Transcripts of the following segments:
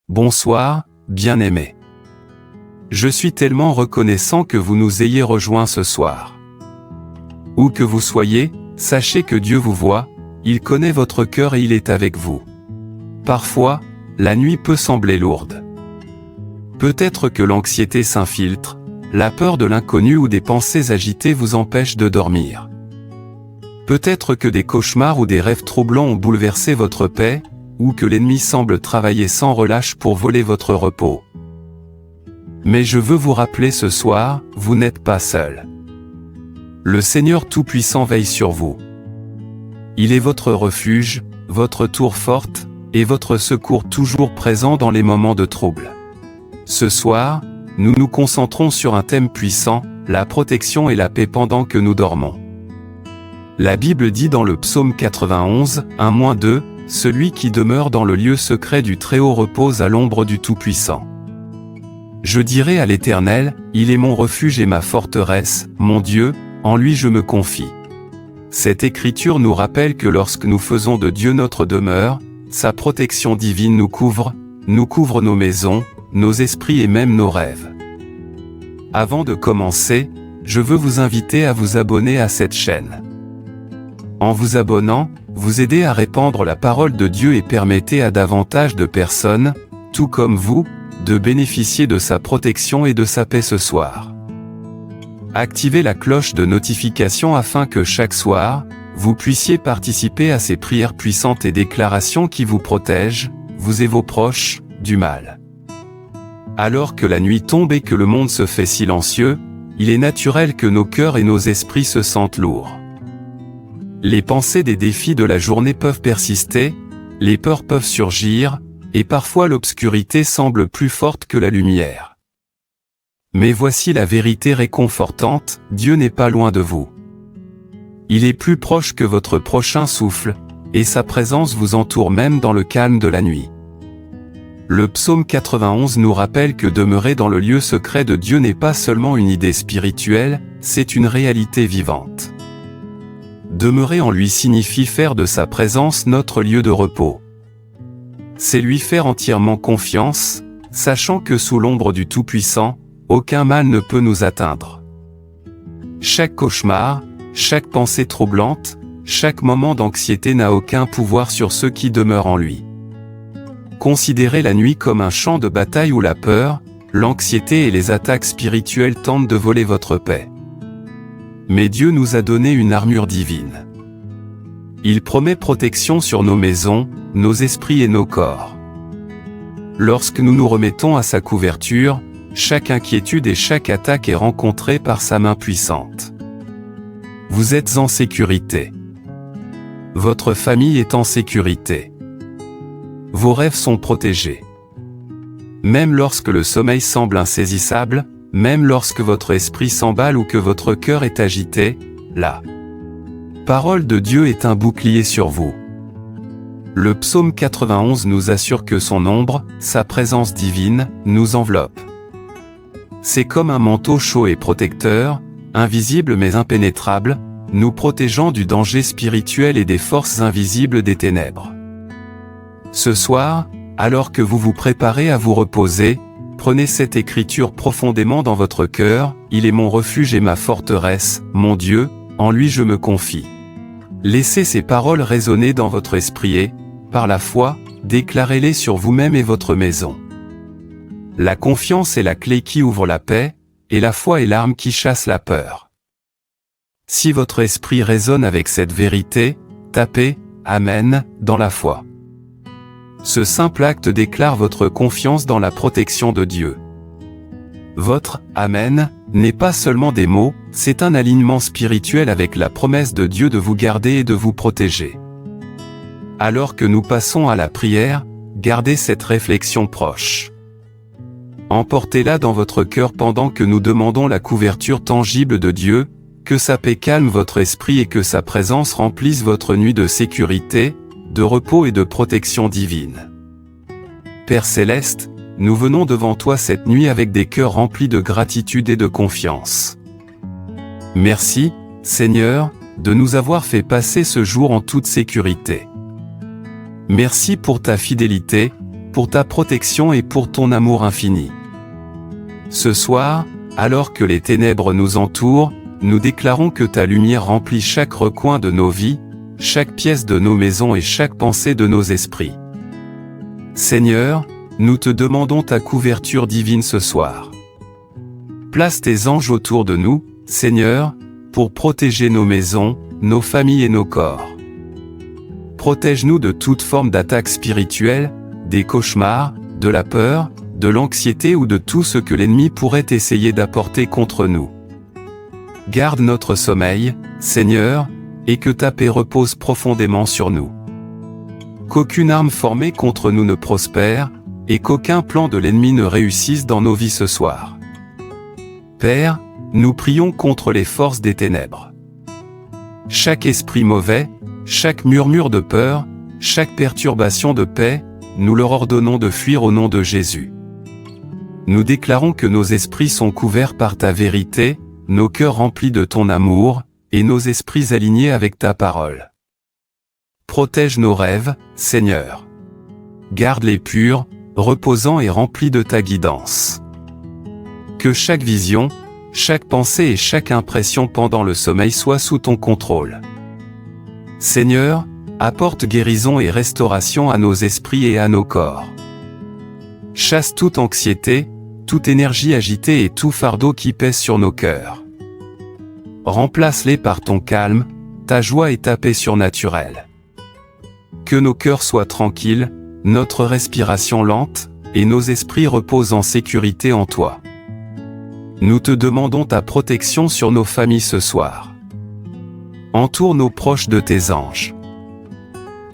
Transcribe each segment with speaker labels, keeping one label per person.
Speaker 1: Bonsoir, bien-aimés. Je suis tellement reconnaissant que vous nous ayez rejoints ce soir. Où que vous soyez, sachez que Dieu vous voit, il connaît votre cœur et il est avec vous. Parfois, la nuit peut sembler lourde. Peut-être que l'anxiété s'infiltre, la peur de l'inconnu ou des pensées agitées vous empêchent de dormir. Peut-être que des cauchemars ou des rêves troublants ont bouleversé votre paix, ou que l'ennemi semble travailler sans relâche pour voler votre repos. Mais je veux vous rappeler ce soir, vous n'êtes pas seul. Le Seigneur Tout-Puissant veille sur vous. Il est votre refuge, votre tour forte, et votre secours toujours présent dans les moments de trouble. Ce soir, nous nous concentrons sur un thème puissant, la protection et la paix pendant que nous dormons. La Bible dit dans le psaume 91, 1-2, « Celui qui demeure dans le lieu secret du Très-Haut repose à l'ombre du Tout-Puissant. Je dirai à l'Éternel, il est mon refuge et ma forteresse, mon Dieu, en lui je me confie. » Cette écriture nous rappelle que lorsque nous faisons de Dieu notre demeure, sa protection divine nous couvre nos maisons, nos esprits et même nos rêves. Avant de commencer, je veux vous inviter à vous abonner à cette chaîne. En vous abonnant, vous aidez à répandre la parole de Dieu et permettez à davantage de personnes, tout comme vous, de bénéficier de sa protection et de sa paix ce soir. Activez la cloche de notification afin que chaque soir, vous puissiez participer à ces prières puissantes et déclarations qui vous protègent, vous et vos proches, du mal. Alors que la nuit tombe et que le monde se fait silencieux, il est naturel que nos cœurs et nos esprits se sentent lourds. Les pensées des défis de la journée peuvent persister, les peurs peuvent surgir, et parfois l'obscurité semble plus forte que la lumière. Mais voici la vérité réconfortante, Dieu n'est pas loin de vous. Il est plus proche que votre prochain souffle, et sa présence vous entoure même dans le calme de la nuit. Le psaume 91 nous rappelle que demeurer dans le lieu secret de Dieu n'est pas seulement une idée spirituelle, c'est une réalité vivante. Demeurer en lui signifie faire de sa présence notre lieu de repos. C'est lui faire entièrement confiance, sachant que sous l'ombre du Tout-Puissant, aucun mal ne peut nous atteindre. Chaque cauchemar, chaque pensée troublante, chaque moment d'anxiété n'a aucun pouvoir sur ceux qui demeurent en lui. Considérez la nuit comme un champ de bataille où la peur, l'anxiété et les attaques spirituelles tentent de voler votre paix. Mais Dieu nous a donné une armure divine. Il promet protection sur nos maisons, nos esprits et nos corps. Lorsque nous nous remettons à sa couverture, chaque inquiétude et chaque attaque est rencontrée par sa main puissante. Vous êtes en sécurité. Votre famille est en sécurité. Vos rêves sont protégés. Même lorsque le sommeil semble insaisissable, même lorsque votre esprit s'emballe ou que votre cœur est agité, la parole de Dieu est un bouclier sur vous. Le psaume 91 nous assure que son ombre, sa présence divine, nous enveloppe. C'est comme un manteau chaud et protecteur, invisible mais impénétrable, nous protégeant du danger spirituel et des forces invisibles des ténèbres. Ce soir, alors que vous vous préparez à vous reposer, prenez cette écriture profondément dans votre cœur, il est mon refuge et ma forteresse, mon Dieu, en lui je me confie. Laissez ces paroles résonner dans votre esprit et, par la foi, déclarez-les sur vous-même et votre maison. La confiance est la clé qui ouvre la paix, et la foi est l'arme qui chasse la peur. Si votre esprit résonne avec cette vérité, tapez « Amen » dans la foi. Ce simple acte déclare votre confiance dans la protection de Dieu. Votre « Amen » n'est pas seulement des mots, c'est un alignement spirituel avec la promesse de Dieu de vous garder et de vous protéger. Alors que nous passons à la prière, gardez cette réflexion proche. Emportez-la dans votre cœur pendant que nous demandons la couverture tangible de Dieu, que sa paix calme votre esprit et que sa présence remplisse votre nuit de sécurité, de repos et de protection divine. Père Céleste, nous venons devant toi cette nuit avec des cœurs remplis de gratitude et de confiance. Merci, Seigneur, de nous avoir fait passer ce jour en toute sécurité. Merci pour ta fidélité, pour ta protection et pour ton amour infini. Ce soir, alors que les ténèbres nous entourent, nous déclarons que ta lumière remplit chaque recoin de nos vies, chaque pièce de nos maisons et chaque pensée de nos esprits. Seigneur, nous te demandons ta couverture divine ce soir. Place tes anges autour de nous, Seigneur, pour protéger nos maisons, nos familles et nos corps. Protège-nous de toute forme d'attaque spirituelle, des cauchemars, de la peur, de l'anxiété ou de tout ce que l'ennemi pourrait essayer d'apporter contre nous. Garde notre sommeil, Seigneur, et que ta paix repose profondément sur nous. Qu'aucune arme formée contre nous ne prospère, et qu'aucun plan de l'ennemi ne réussisse dans nos vies ce soir. Père, nous prions contre les forces des ténèbres. Chaque esprit mauvais, chaque murmure de peur, chaque perturbation de paix, nous leur ordonnons de fuir au nom de Jésus. Nous déclarons que nos esprits sont couverts par ta vérité, nos cœurs remplis de ton amour, et nos esprits alignés avec ta parole. Protège nos rêves, Seigneur. Garde-les purs, reposants et remplis de ta guidance. Que chaque vision, chaque pensée et chaque impression pendant le sommeil soit sous ton contrôle. Seigneur, apporte guérison et restauration à nos esprits et à nos corps. Chasse toute anxiété, toute énergie agitée et tout fardeau qui pèse sur nos cœurs. Remplace-les par ton calme, ta joie et ta paix surnaturelle. Que nos cœurs soient tranquilles, notre respiration lente, et nos esprits reposent en sécurité en toi. Nous te demandons ta protection sur nos familles ce soir. Entoure nos proches de tes anges.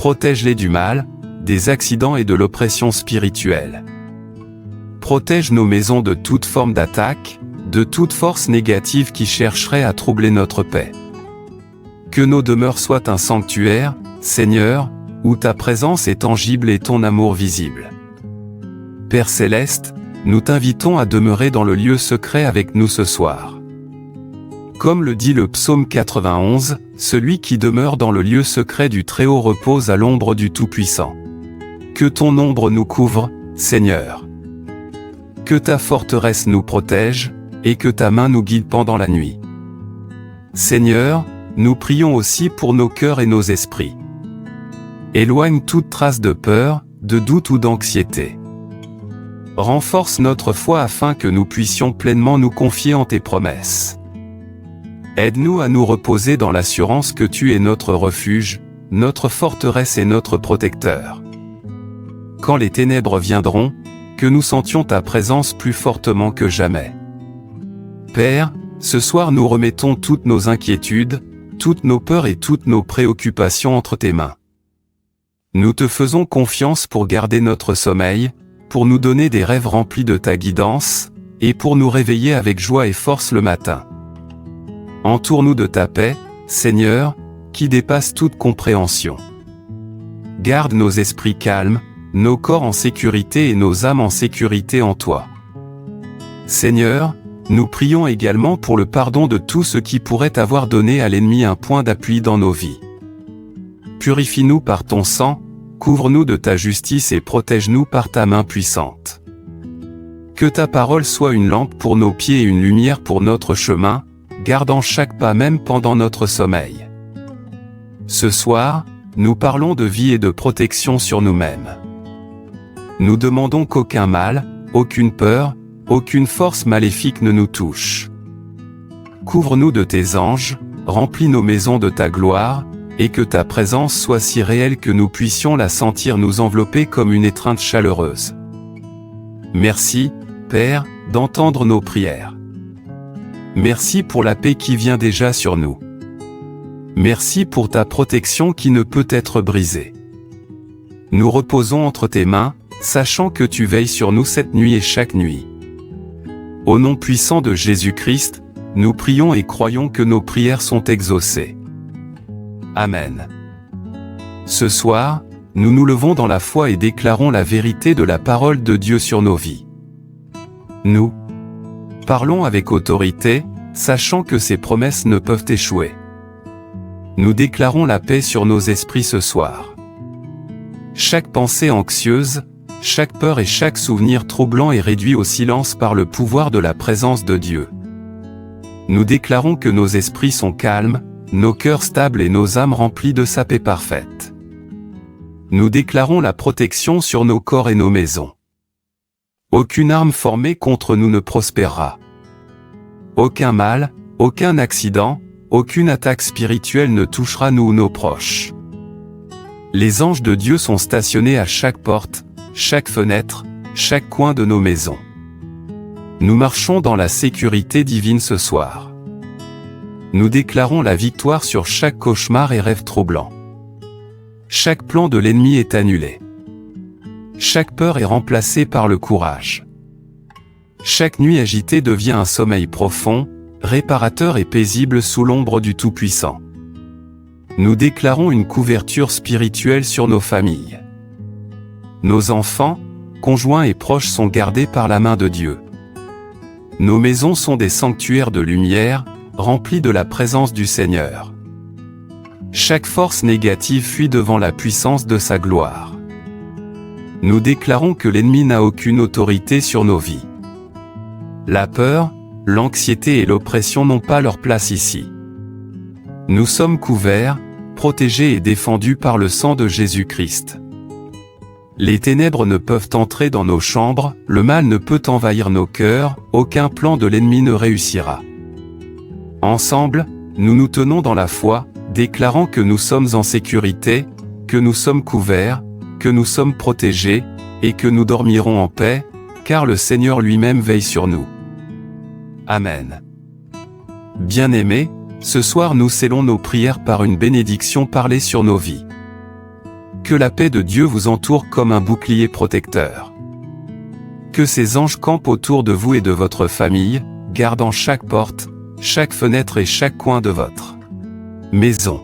Speaker 1: Protège-les du mal, des accidents et de l'oppression spirituelle. Protège nos maisons de toute forme d'attaque, de toute force négative qui chercherait à troubler notre paix. Que nos demeures soient un sanctuaire, Seigneur, où ta présence est tangible et ton amour visible. Père céleste, nous t'invitons à demeurer dans le lieu secret avec nous ce soir. Comme le dit le psaume 91, celui qui demeure dans le lieu secret du Très-Haut repose à l'ombre du Tout-Puissant. Que ton ombre nous couvre, Seigneur. Que ta forteresse nous protège, et que ta main nous guide pendant la nuit. Seigneur, nous prions aussi pour nos cœurs et nos esprits. Éloigne toute trace de peur, de doute ou d'anxiété. Renforce notre foi afin que nous puissions pleinement nous confier en tes promesses. Aide-nous à nous reposer dans l'assurance que tu es notre refuge, notre forteresse et notre protecteur. Quand les ténèbres viendront, que nous sentions ta présence plus fortement que jamais. Père, ce soir nous remettons toutes nos inquiétudes, toutes nos peurs et toutes nos préoccupations entre tes mains. Nous te faisons confiance pour garder notre sommeil, pour nous donner des rêves remplis de ta guidance, et pour nous réveiller avec joie et force le matin. Entoure-nous de ta paix, Seigneur, qui dépasse toute compréhension. Garde nos esprits calmes, nos corps en sécurité et nos âmes en sécurité en toi. Seigneur, nous prions également pour le pardon de tout ce qui pourrait avoir donné à l'ennemi un point d'appui dans nos vies. Purifie-nous par ton sang, couvre-nous de ta justice et protège-nous par ta main puissante. Que ta parole soit une lampe pour nos pieds et une lumière pour notre chemin, gardant chaque pas même pendant notre sommeil. Ce soir, nous parlons de vie et de protection sur nous-mêmes. Nous demandons qu'aucun mal, aucune peur, aucune force maléfique ne nous touche. Couvre-nous de tes anges, remplis nos maisons de ta gloire, et que ta présence soit si réelle que nous puissions la sentir nous envelopper comme une étreinte chaleureuse. Merci, Père, d'entendre nos prières. Merci pour la paix qui vient déjà sur nous. Merci pour ta protection qui ne peut être brisée. Nous reposons entre tes mains, sachant que tu veilles sur nous cette nuit et chaque nuit. Au nom puissant de Jésus-Christ, nous prions et croyons que nos prières sont exaucées. Amen. Ce soir, nous nous levons dans la foi et déclarons la vérité de la parole de Dieu sur nos vies. Nous parlons avec autorité, sachant que ces promesses ne peuvent échouer. Nous déclarons la paix sur nos esprits ce soir. Chaque pensée anxieuse, chaque peur et chaque souvenir troublant est réduit au silence par le pouvoir de la présence de Dieu. Nous déclarons que nos esprits sont calmes, nos cœurs stables et nos âmes remplies de sa paix parfaite. Nous déclarons la protection sur nos corps et nos maisons. Aucune arme formée contre nous ne prospérera. Aucun mal, aucun accident, aucune attaque spirituelle ne touchera nous ou nos proches. Les anges de Dieu sont stationnés à chaque porte, chaque fenêtre, chaque coin de nos maisons. Nous marchons dans la sécurité divine ce soir. Nous déclarons la victoire sur chaque cauchemar et rêve troublant. Chaque plan de l'ennemi est annulé. Chaque peur est remplacée par le courage. Chaque nuit agitée devient un sommeil profond, réparateur et paisible sous l'ombre du Tout-Puissant. Nous déclarons une couverture spirituelle sur nos familles. Nos enfants, conjoints et proches sont gardés par la main de Dieu. Nos maisons sont des sanctuaires de lumière, remplis de la présence du Seigneur. Chaque force négative fuit devant la puissance de sa gloire. Nous déclarons que l'ennemi n'a aucune autorité sur nos vies. La peur, l'anxiété et l'oppression n'ont pas leur place ici. Nous sommes couverts, protégés et défendus par le sang de Jésus-Christ. Les ténèbres ne peuvent entrer dans nos chambres, le mal ne peut envahir nos cœurs, aucun plan de l'ennemi ne réussira. Ensemble, nous nous tenons dans la foi, déclarant que nous sommes en sécurité, que nous sommes couverts, que nous sommes protégés, et que nous dormirons en paix, car le Seigneur lui-même veille sur nous. Amen. Bien-aimés, ce soir nous scellons nos prières par une bénédiction parlée sur nos vies. Que la paix de Dieu vous entoure comme un bouclier protecteur. Que ses anges campent autour de vous et de votre famille, gardant chaque porte, chaque fenêtre et chaque coin de votre maison.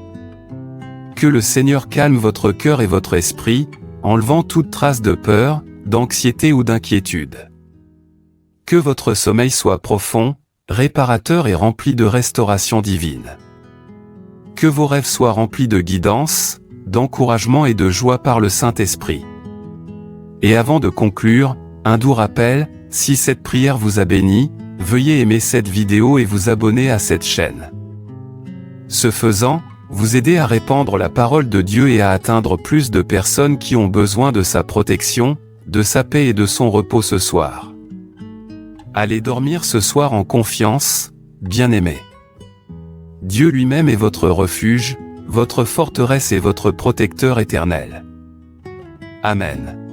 Speaker 1: Que le Seigneur calme votre cœur et votre esprit, enlevant toute trace de peur, d'anxiété ou d'inquiétude. Que votre sommeil soit profond, réparateur et rempli de restauration divine. Que vos rêves soient remplis de guidance, d'encouragement et de joie par le Saint-Esprit. Et avant de conclure, un doux rappel, si cette prière vous a béni, veuillez aimer cette vidéo et vous abonner à cette chaîne. Ce faisant, vous aidez à répandre la parole de Dieu et à atteindre plus de personnes qui ont besoin de sa protection, de sa paix et de son repos ce soir. Allez dormir ce soir en confiance, bien-aimés. Dieu lui-même est votre refuge, votre forteresse et votre protecteur éternel. Amen.